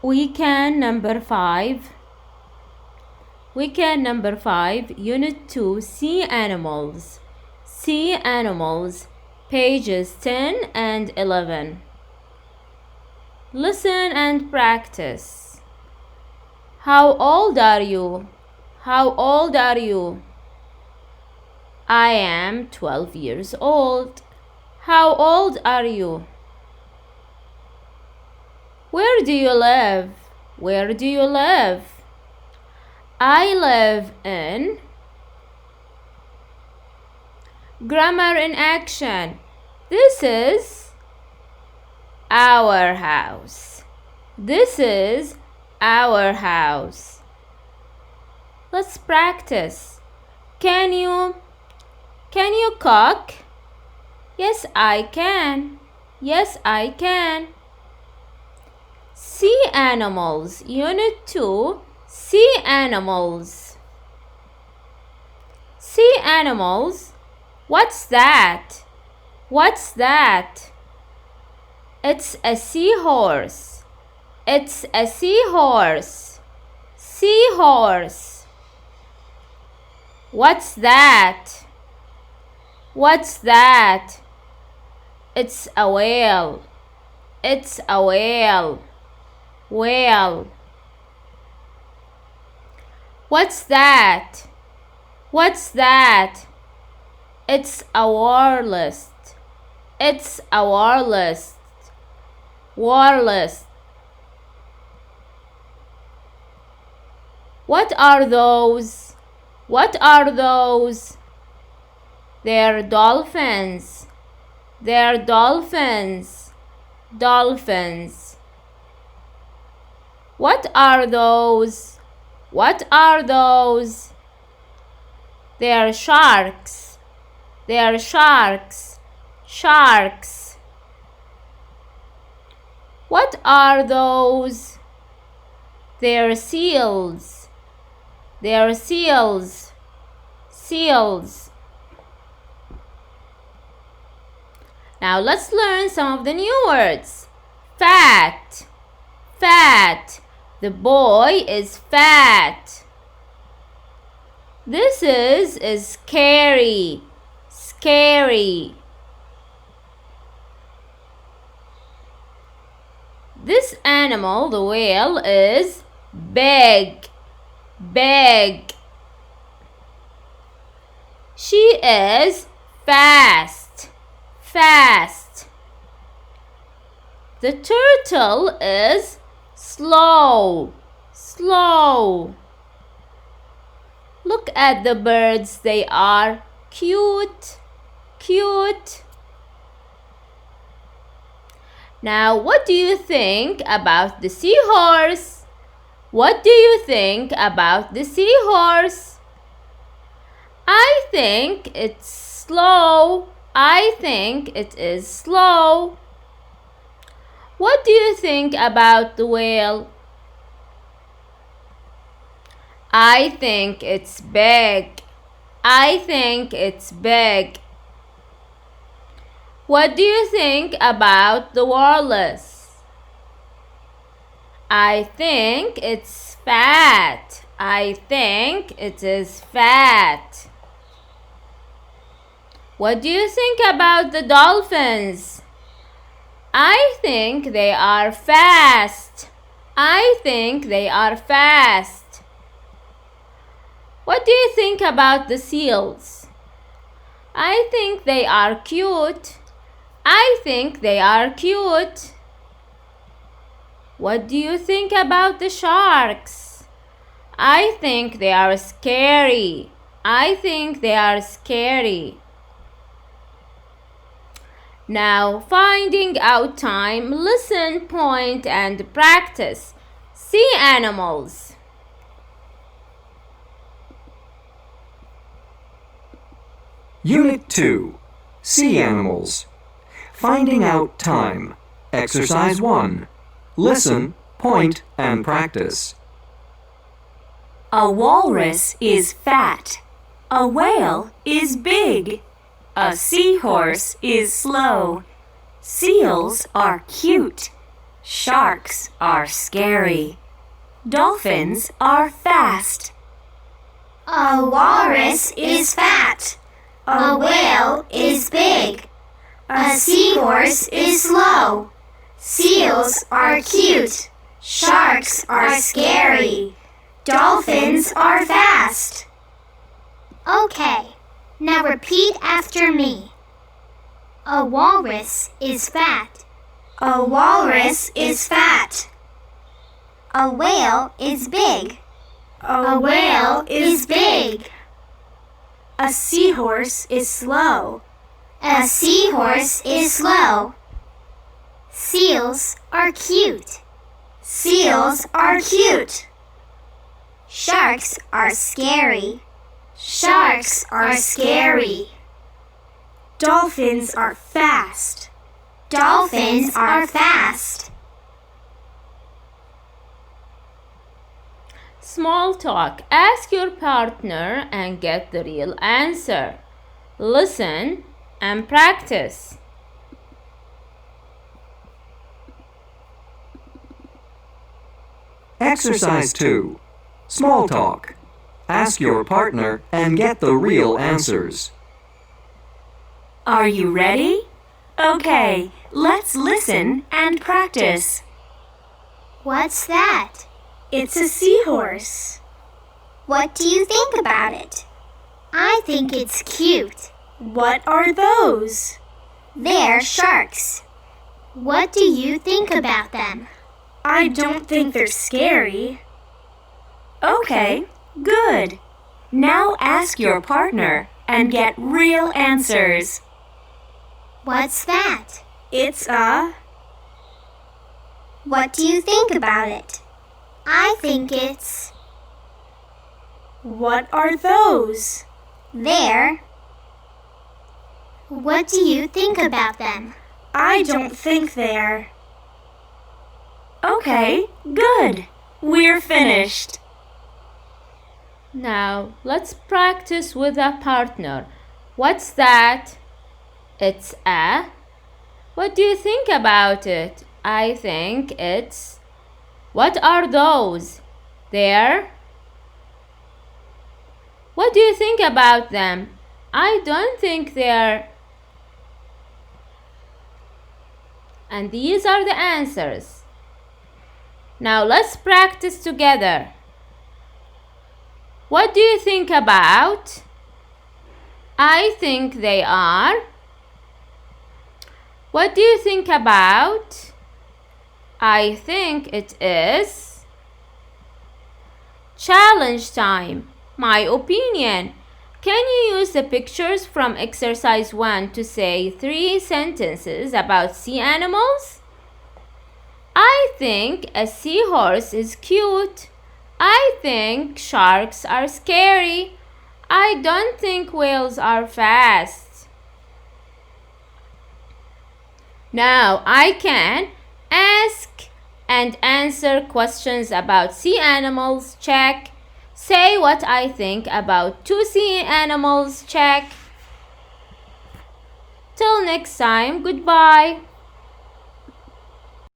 Weekend number 5. Weekend number 5, Unit 2, Sea Animals. Sea Animals, pages 10 and 11. Listen and practice. How old are you? How old are you? I am 12 years old. How old are you? Where do you live? Where do you live? I live in. Grammar in action. This is our house. This is our house. Let's practice. Can you cook? Yes, I can. Yes, I can. Sea Animals, Unit 2, Sea Animals. Sea Animals. What's that? What's that? It's a seahorse. It's a seahorse. Seahorse. What's that? What's that? It's a whale. It's a whale. Whale. What's that? What's that? It's a walrus. It's a walrus. Walrus. What are those? What are those? They're dolphins. They're dolphins. Dolphins. What are those? What are those? They're sharks. They're sharks. Sharks. What are those? They're seals. They're seals. Seals. Now let's learn some of the new words. Fat. Fat. The boy is fat. This is scary. Scary. This animal, the whale, is big. Big. She is fast. Fast. The turtle is slow. Slow. Look at the birds, they are cute. Cute. Now, what do you think about the seahorse? What do you think about the seahorse? I think it's slow. I think it is slow. What do you think about the whale? I think it's big. I think it's big. What do you think about the walrus? I think it's fat. I think it is fat. What do you think about the dolphins? I think they are fast. I think they are fast. What do you think about the seals? I think they are cute. I think they are cute. What do you think about the sharks? I think they are scary. I think they are scary. Now, finding out time, listen, point, and practice. Sea Animals. Unit 2, Sea Animals. Finding out time. Exercise 1. Listen, point, and practice. A walrus is fat. A whale is big. A seahorse is slow. Seals are cute. Sharks are scary. Dolphins are fast. A walrus is fat. A whale is big. A seahorse is slow. Seals are cute. Sharks are scary. Dolphins are fast. Okay, now repeat after me. A walrus is fat. A walrus is fat. A whale is big. A whale is big. A seahorse is slow. A seahorse is slow. Seals are cute. Seals are cute. Sharks are scary. Sharks are scary. Dolphins are fast. Dolphins are fast. Small talk. Ask your partner and get the real answer. Listen and practice. Exercise 2. Small talk. Ask your partner and get the real answers. Are you ready? Okay, let's listen and practice. What's that? It's a seahorse. What do you think about it? I think it's cute. What are those? They're sharks. What do you think about them? I don't think they're scary. Okay, good. Now ask your partner and get real answers. What's that? It's a... What do you think about it? I think it's... What are those? They're... What do you think about them? I don't think they're... Okay, good. We're finished. Now, let's practice with a partner. What's that? It's a... What do you think about it? I think it's... What are those? They're... What do you think about them? I don't think they're... And these are the answers. Now let's practice together. What do you think about? I think they are. What do you think about? I think it is. Challenge time. My opinion. Can you use the pictures from exercise 1 to say 3 sentences about sea animals? I think a seahorse is cute. I think sharks are scary. I don't think whales are fast. Now I can ask and answer questions about sea animals. Check. Say what I think about 2 sea animals. Check. Till next time, goodbye.